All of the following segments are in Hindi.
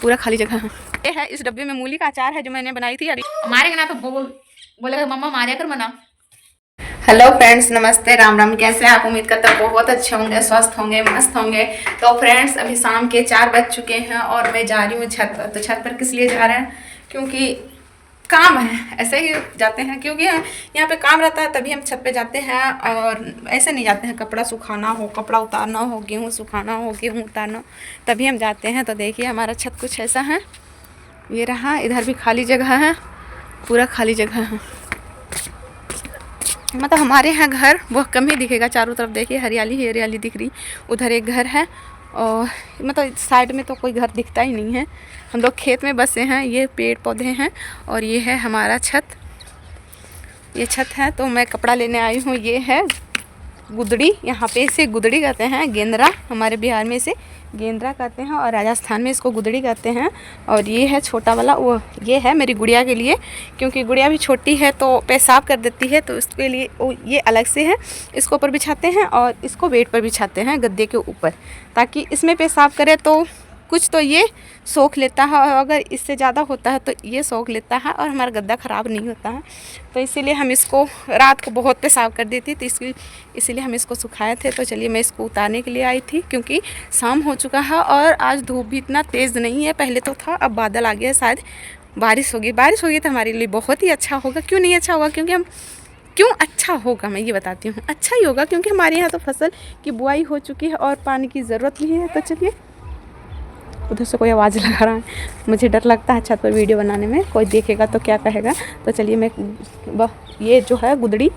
पूरा खाली जगह है। ये है इस डब्बे में मूली का अचार है जो मैंने बनाई थी। मारेगा ना तो बोलेगा मम्मा मारे कर मना। हेलो फ्रेंड्स, नमस्ते, राम राम। कैसे हैं आप? उम्मीद करता हूँ बहुत अच्छे होंगे, स्वस्थ होंगे, मस्त होंगे। तो फ्रेंड्स अभी शाम के 4 बज चुके हैं और मैं जा रही हूँ छत पर। तो छत पर किस लिए जा रहे हैं? क्योंकि काम है, ऐसे ही जाते हैं क्योंकि यहाँ पे काम रहता है तभी हम छत पे जाते हैं। और ऐसे नहीं जाते हैं, कपड़ा सुखाना हो, कपड़ा उतारना हो, गेहूँ सुखाना हो, गेहूँ उतारना, तभी हम जाते हैं। तो देखिए हमारा छत कुछ ऐसा है, ये रहा। इधर भी खाली जगह है, पूरा खाली जगह है। मतलब हमारे यहाँ घर वो कम ही दिखेगा, चारों तरफ देखिए हरियाली ही हरियाली दिख रही। उधर एक घर है और मतलब साइड में तो कोई घर दिखता ही नहीं है। हम लोग खेत में बसे हैं, ये पेड़ पौधे हैं और ये है हमारा छत। ये छत है तो मैं कपड़ा लेने आई हूँ। ये है गुदड़ी, यहाँ पे इसे गुदड़ी कहते हैं, गेंदरा हमारे बिहार में इसे गेंदरा कहते हैं और राजस्थान में इसको गुदड़ी कहते हैं। और ये है छोटा वाला, वो ये है मेरी गुड़िया के लिए, क्योंकि गुड़िया भी छोटी है तो पेशाब कर देती है, तो इसके लिए ये अलग से है। इसको ऊपर बिछाते हैं और इसको बेड पर बिछाते हैं गद्दे के ऊपर, ताकि इसमें पेशाब करे तो कुछ तो ये सोख लेता है, और अगर इससे ज़्यादा होता है तो ये सोख लेता है और हमारा गद्दा ख़राब नहीं होता है। तो इसीलिए हम इसको रात को बहुत पेशाब कर देती तो इसीलिए हम इसको सुखाए थे। तो चलिए मैं इसको उतारने के लिए आई थी, क्योंकि शाम हो चुका है और आज धूप भी इतना तेज़ नहीं है, पहले तो था, अब बादल आ गया, शायद बारिश होगी। बारिश होगी तो हमारे लिए बहुत ही अच्छा होगा। क्यों नहीं अच्छा होगा? क्यों अच्छा होगा मैं ये बताती हूँ। अच्छा ही होगा क्योंकि हमारे यहाँ तो फसल की बुआई हो चुकी है और पानी की ज़रूरत नहीं है। तो चलिए, उधर से कोई आवाज़ लगा रहा है, मुझे डर लगता है छत पर वीडियो बनाने में, कोई देखेगा तो क्या कहेगा। तो चलिए मैं ये जो है गुदड़ी,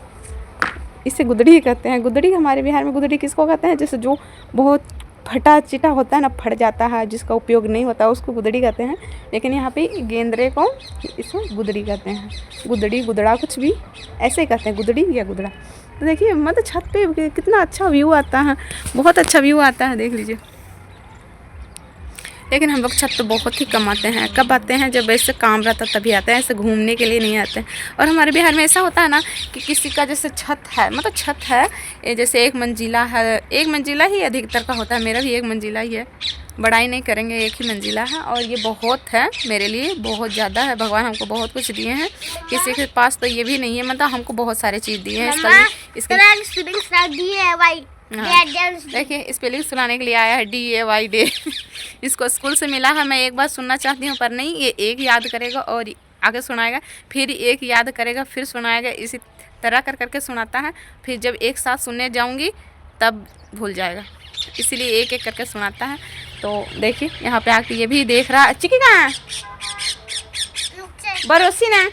इसे गुदड़ी ही कहते हैं। गुदड़ी हमारे बिहार में गुदड़ी किसको कहते हैं? जैसे जो बहुत फटा चिटा होता है ना, फट जाता है, जिसका उपयोग नहीं होता उसको गुदड़ी कहते हैं। लेकिन यहाँ पे गेंदरे को इसको गुदड़ी कहते हैं। गुदड़ी गुदड़ा कुछ भी ऐसे ही कहते हैं, गुदड़ी या गुदड़ा। तो देखिए मतलब छत पे कितना अच्छा व्यू आता है, बहुत अच्छा व्यू आता है, देख लीजिए। लेकिन हम लोग छत तो बहुत ही कम आते हैं। कब आते हैं? जब ऐसे काम रहता तभी आते हैं, ऐसे घूमने के लिए नहीं आते हैं। और हमारे बिहार में ऐसा होता है ना कि किसी का जैसे छत है, मतलब छत है जैसे 1 मंजिला है, 1 मंजिला ही अधिकतर का होता है। मेरा भी 1 मंजिला ही है, बड़ाई नहीं करेंगे, 1 ही मंजिला है। और ये बहुत है मेरे लिए, बहुत ज़्यादा है। भगवान हमको बहुत कुछ दिए हैं, किसी के पास तो ये भी नहीं है। मतलब हमको बहुत सारे चीज़ दिए हैं। देखिए स्पेलिंग सुनाने के लिए आया है, DAY। इसको स्कूल से मिला है। मैं एक बार सुनना चाहती हूँ पर नहीं, ये एक याद करेगा और आगे सुनाएगा, फिर एक याद करेगा, फिर सुनाएगा, इसी तरह कर करके सुनाता है। फिर जब एक साथ सुनने जाऊँगी तब भूल जाएगा, इसीलिए एक एक करके सुनाता है। तो देखिए यहाँ पे आके ये भी देख रहा है। चिकी कहाँ है? बरोसी ना।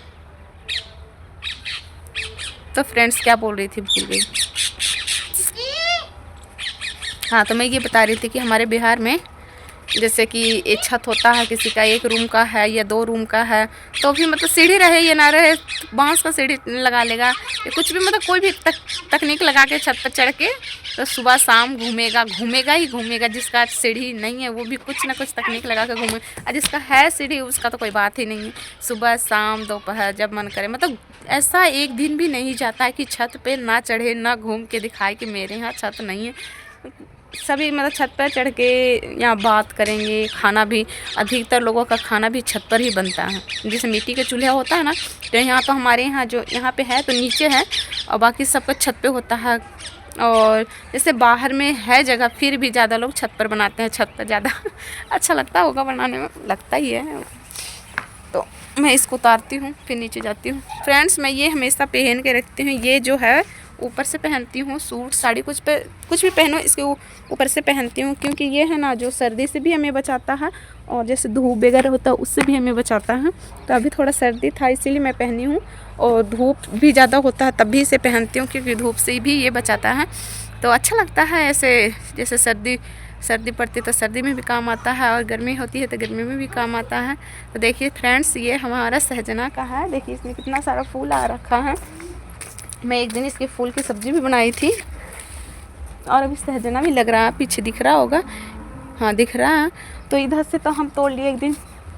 तो फ्रेंड्स क्या बोल रही थी, भूल गई। हाँ, तो मैं ये बता रही थी कि हमारे बिहार में जैसे कि एक छत होता है, किसी का 1 रूम का है या 2 रूम का है, तो भी मतलब सीढ़ी रहे या ना रहे, बांस का सीढ़ी लगा लेगा या कुछ भी, मतलब कोई भी तकनीक लगा के छत पर चढ़ के तो सुबह शाम घूमेगा ही घूमेगा। जिसका सीढ़ी नहीं है वो भी कुछ ना कुछ तकनीक लगा के घूमे, और जिसका है सीढ़ी उसका तो कोई बात ही नहीं है। सुबह शाम दोपहर जब मन करे, मतलब ऐसा एक दिन भी नहीं जाता है कि छत पे ना चढ़े, ना घूम के दिखाए कि मेरे यहाँ छत नहीं है। सभी मतलब छत पर चढ़ के यहाँ बात करेंगे। खाना भी, अधिकतर लोगों का खाना भी छत पर ही बनता है। जैसे मिट्टी के चूल्हा होता है ना, तो यहाँ तो हमारे यहाँ जो यहाँ पे है तो नीचे है और बाकी सबका छत पे होता है। और जैसे बाहर में है जगह, फिर भी ज़्यादा लोग छत पर बनाते हैं। छत पर ज़्यादा अच्छा लगता होगा बनाने में, लगता ही है। तो मैं इसको उतारती हूँ, फिर नीचे जाती हूँ। फ्रेंड्स मैं ये हमेशा पहन के रखती हूँ। ये जो है ऊपर से पहनती हूँ, सूट साड़ी कुछ भी पहनो, इसके ऊपर से पहनती हूँ, क्योंकि ये है ना जो सर्दी से भी हमें बचाता है और जैसे धूप वगैरह होता है उससे भी हमें बचाता है। तो अभी थोड़ा सर्दी था इसीलिए मैं पहनी हूँ, और धूप भी ज़्यादा होता है तब भी इसे पहनती हूँ, क्योंकि धूप से भी ये बचाता है। तो अच्छा लगता है ऐसे, जैसे सर्दी पड़ती है तो सर्दी में भी काम आता है, और गर्मी होती है तो गर्मी में भी काम आता है। तो देखिए फ्रेंड्स ये हमारा सहजना का है, देखिए इसमें कितना सारा फूल आ रखा है। मैं एक दिन इसके फूल की सब्ज़ी भी बनाई थी, और अभी सहजना भी लग रहा है, पीछे दिख रहा होगा, हाँ दिख रहा है। तो इधर से तो हम तोड़ लिए एक दिन,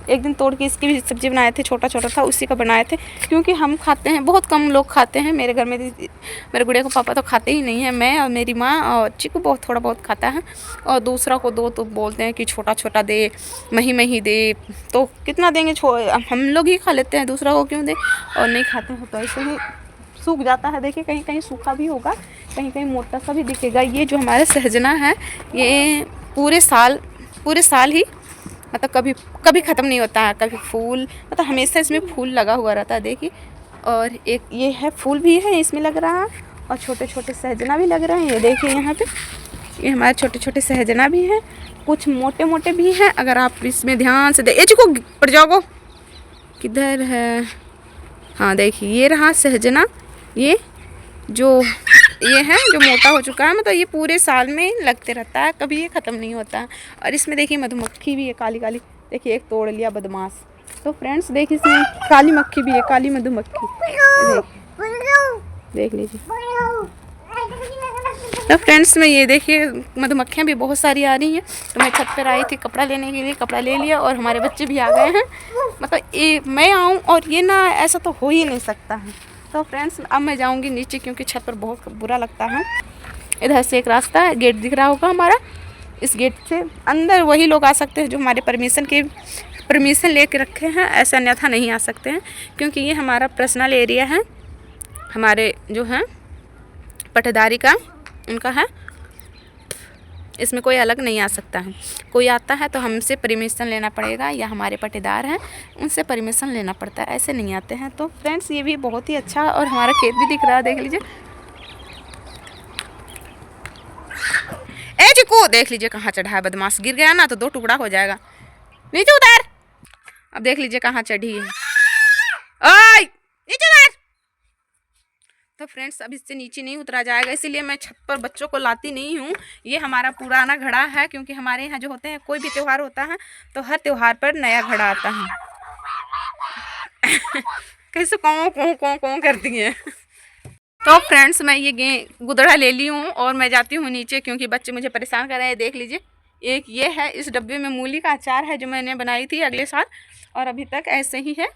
एक दिन तोड़ के इसकी भी सब्ज़ी बनाए थे, छोटा छोटा था उसी का बनाए थे, क्योंकि हम खाते हैं, बहुत कम लोग खाते हैं मेरे घर में। मेरे गुड़िया को पापा तो खाते ही नहीं हैं, मैं और मेरी माँ और चिकू बहुत थोड़ा बहुत खाता है, और दूसरा को दो तो बोलते हैं कि छोटा छोटा दे, मही दे, तो कितना देंगे, हम लोग ही खा लेते हैं, दूसरा को क्यों दे, और नहीं खाते हैं तो ऐसे ही सूख जाता है। देखिए कहीं कहीं सूखा भी होगा, कहीं कहीं मोटा सा भी दिखेगा। ये जो हमारा सहजना है ये पूरे साल ही मतलब कभी ख़त्म नहीं होता है, कभी फूल मतलब हमेशा इसमें फूल लगा हुआ रहता है। देखिए, और एक ये है फूल भी है इसमें लग रहा है, और छोटे छोटे सहजना भी लग रहे हैं। ये देखिए यहाँ पे ये हमारे छोटे छोटे सहजना भी हैं, कुछ मोटे मोटे भी हैं। अगर आप इसमें ध्यान से देख, को पड़ जाओगे, किधर है, हाँ देखिए ये रहा सहजना, ये है जो मोटा हो चुका है, मतलब ये पूरे साल में लगते रहता है, कभी ये ख़त्म नहीं होता है। और इसमें देखिए मधुमक्खी भी है काली काली, देखिए एक तोड़ लिया बदमाश। तो फ्रेंड्स देखिए इसमें काली मक्खी भी है, काली मधुमक्खी, देख लीजिए। तो फ्रेंड्स में ये देखिए मधुमक्खियाँ भी बहुत सारी आ रही हैं। तो मैं छत पर आई थी कपड़ा लेने के लिए, कपड़ा ले लिया, और हमारे बच्चे भी आ गए हैं। मतलब ये मैं आऊँ और ये ना, ऐसा तो हो ही नहीं सकता है। तो फ्रेंड्स अब मैं जाऊंगी नीचे, क्योंकि छत पर बहुत बुरा लगता है। इधर से एक रास्ता है, गेट दिख रहा होगा हमारा, इस गेट से अंदर वही लोग आ सकते हैं जो हमारे परमिशन लेके रखे हैं, ऐसा अन्यथा नहीं आ सकते हैं, क्योंकि ये हमारा पर्सनल एरिया है, हमारे जो हैं पटेदारी का उनका है, इसमें कोई अलग नहीं आ सकता है। कोई आता है तो हमसे परमिशन लेना पड़ेगा, या हमारे पटेदार हैं उनसे परमिशन लेना पड़ता है, ऐसे नहीं आते हैं। तो फ्रेंड्स ये भी बहुत ही अच्छा, और हमारा खेत भी दिख रहा है, देख लीजिए। ए चिकू देख लीजिए कहाँ चढ़ा है बदमाश, गिर गया ना तो 2 टुकड़ा हो जाएगा, नीचे उतार। अब देख लीजिए कहाँ चढ़ी है, ओए नीचे उतार। तो फ्रेंड्स अब इससे नीचे नहीं उतरा जाएगा, इसीलिए मैं छत पर बच्चों को लाती नहीं हूँ। ये हमारा पुराना घड़ा है, क्योंकि हमारे यहाँ जो होते हैं कोई भी त्यौहार होता है तो हर त्यौहार पर नया घड़ा आता है। कैसे कौन करती है। तो फ्रेंड्स मैं ये गुदड़ा ले ली हूँ और मैं जाती हूँ नीचे, क्योंकि बच्चे मुझे परेशान कर रहे हैं। देख लीजिए एक ये है, इस डब्बे में मूली का अचार है जो मैंने बनाई थी अगले साल, और अभी तक ऐसे ही है,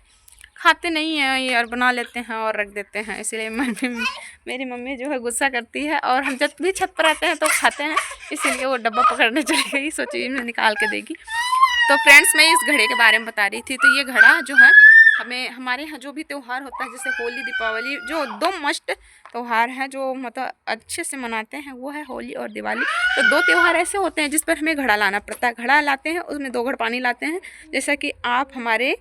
खाते नहीं हैं ये, और बना लेते हैं और रख देते हैं। इसलिए मेरी मम्मी जो है गुस्सा करती है, और हम जब भी छत पर आते हैं तो खाते हैं, इसीलिए वो डब्बा पकड़ने चली गई, सोची मैं निकाल के देगी। तो फ्रेंड्स मैं इस घड़े के बारे में बता रही थी। तो ये घड़ा जो है हमारे यहाँ जो भी त्यौहार होता है, जैसे होली दीपावली, जो 2 मस्ट त्यौहार हैं जो मतलब अच्छे से मनाते हैं, वो है होली और दिवाली। तो 2 त्यौहार ऐसे होते हैं जिस पर हमें घड़ा लाना पड़ता है। घड़ा लाते हैं, उसमें 2 घड़ पानी लाते हैं, जैसा कि आप हमारे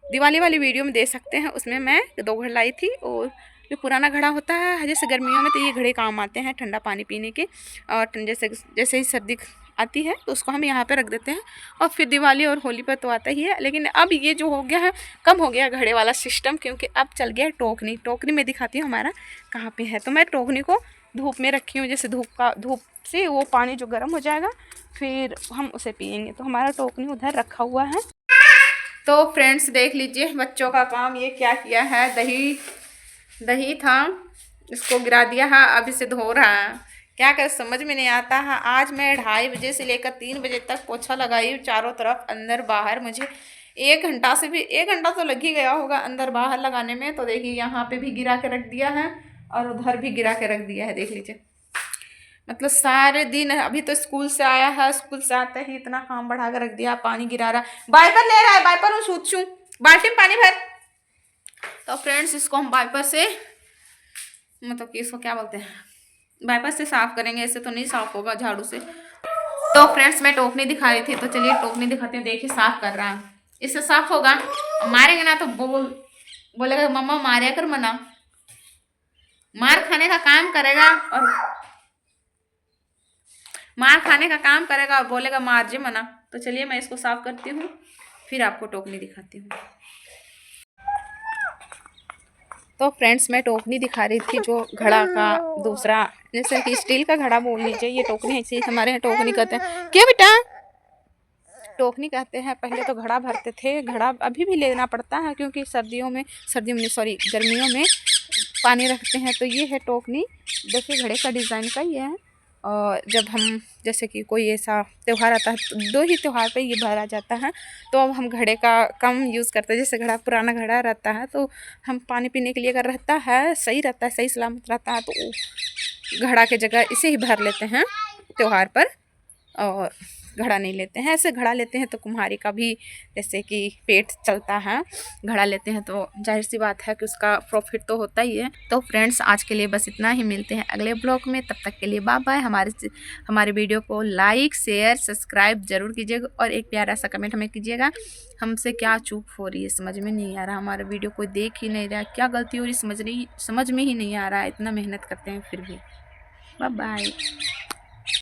दिवाली वाली वीडियो में देख सकते हैं, उसमें मैं 2 घड़ लाई थी। और जो पुराना घड़ा होता है, जैसे गर्मियों में तो ये घड़े काम आते हैं ठंडा पानी पीने के, और जैसे ही सर्दी आती है तो उसको हम यहाँ पे रख देते हैं, और फिर दिवाली और होली पर तो आता ही है। लेकिन अब ये जो हो गया है, कम हो गया घड़े वाला सिस्टम, क्योंकि अब चल गया है टोकनी में दिखाती हूँ हमारा कहाँ पे है। तो मैं टोकनी को धूप में रखी हूँ, जैसे धूप से वो पानी जो गर्म हो जाएगा फिर हम उसे पियेंगे। तो हमारा टोकनी उधर रखा हुआ है। तो फ्रेंड्स देख लीजिए बच्चों का काम, ये क्या किया है, दही था, इसको गिरा दिया है, अब इसे धो रहा है। क्या कर समझ में नहीं आता है। आज मैं 2:30 बजे से लेकर 3 बजे तक पोछा लगाई, चारों तरफ अंदर बाहर। मुझे 1 घंटा तो लग ही गया होगा अंदर बाहर लगाने में। तो देखिए यहाँ पे भी गिरा के रख दिया है, और उधर भी गिरा के रख दिया है, देख लीजिए। मतलब सारे दिन, अभी तो स्कूल से आया है, स्कूल से आते ही इतना काम बढ़ा कर रख दिया, पानी गिरा रहा, वाइपर ले रहा है, वाइपर हूँ सूचूं, बाल्टी में पानी भर। तो फ्रेंड्स इसको हम वाइपर से, मतलब कि इसको क्या बोलते हैं, वाइपर से साफ करेंगे, ऐसे तो नहीं साफ होगा झाड़ू से। तो फ्रेंड्स मैं टोकनी दिखा रही थी, तो चलिए टोकनी दिखाते हैं। देखिए साफ कर रहा है, इससे साफ होगा। मारेंगे ना तो बोलेगा मम्मा मारे कर मना, मार खाने का काम करेगा और बोलेगा मार जे मना। तो चलिए मैं इसको साफ करती हूँ, फिर आपको टोकनी दिखाती हूँ। तो फ्रेंड्स मैं टोकनी दिखा रही थी, जो घड़ा का दूसरा, जैसे कि स्टील का घड़ा बोल लीजिए, ये टोकनी ऐसे हमारे यहाँ टोकनी कहते हैं। क्या बेटा, टोकनी कहते हैं। पहले तो घड़ा भरते थे, घड़ा अभी भी लेना पड़ता है, क्योंकि गर्मियों में पानी रखते हैं। तो ये है टोकनी, देखिए घड़े का डिज़ाइन का ये है, और जब हम जैसे कि कोई ऐसा त्यौहार आता है तो 2 ही त्यौहार पे ये भरा जाता है। तो अब हम घड़े का कम यूज़ करते हैं। जैसे घड़ा पुराना घड़ा रहता है तो हम पानी पीने के लिए अगर रहता है, सही रहता है, सही सलामत रहता है, तो घड़ा की जगह इसे ही भर लेते हैं त्यौहार पर, और घड़ा नहीं लेते हैं। ऐसे घड़ा लेते हैं तो कुम्हारी का भी जैसे कि पेट चलता है, घड़ा लेते हैं तो जाहिर सी बात है कि उसका प्रॉफिट तो होता ही है। तो फ्रेंड्स आज के लिए बस इतना ही, मिलते हैं अगले ब्लॉग में, तब तक के लिए बाय बाय। हमारे वीडियो को लाइक शेयर सब्सक्राइब जरूर कीजिएगा और एक प्यारा सा कमेंट हमें कीजिएगा। हमसे क्या चूक हो रही है समझ में नहीं आ रहा, हमारा वीडियो कोई देख ही नहीं रहा, क्या गलती हो रही समझ में ही नहीं आ रहा है। इतना मेहनत करते हैं फिर भी। Bye bye.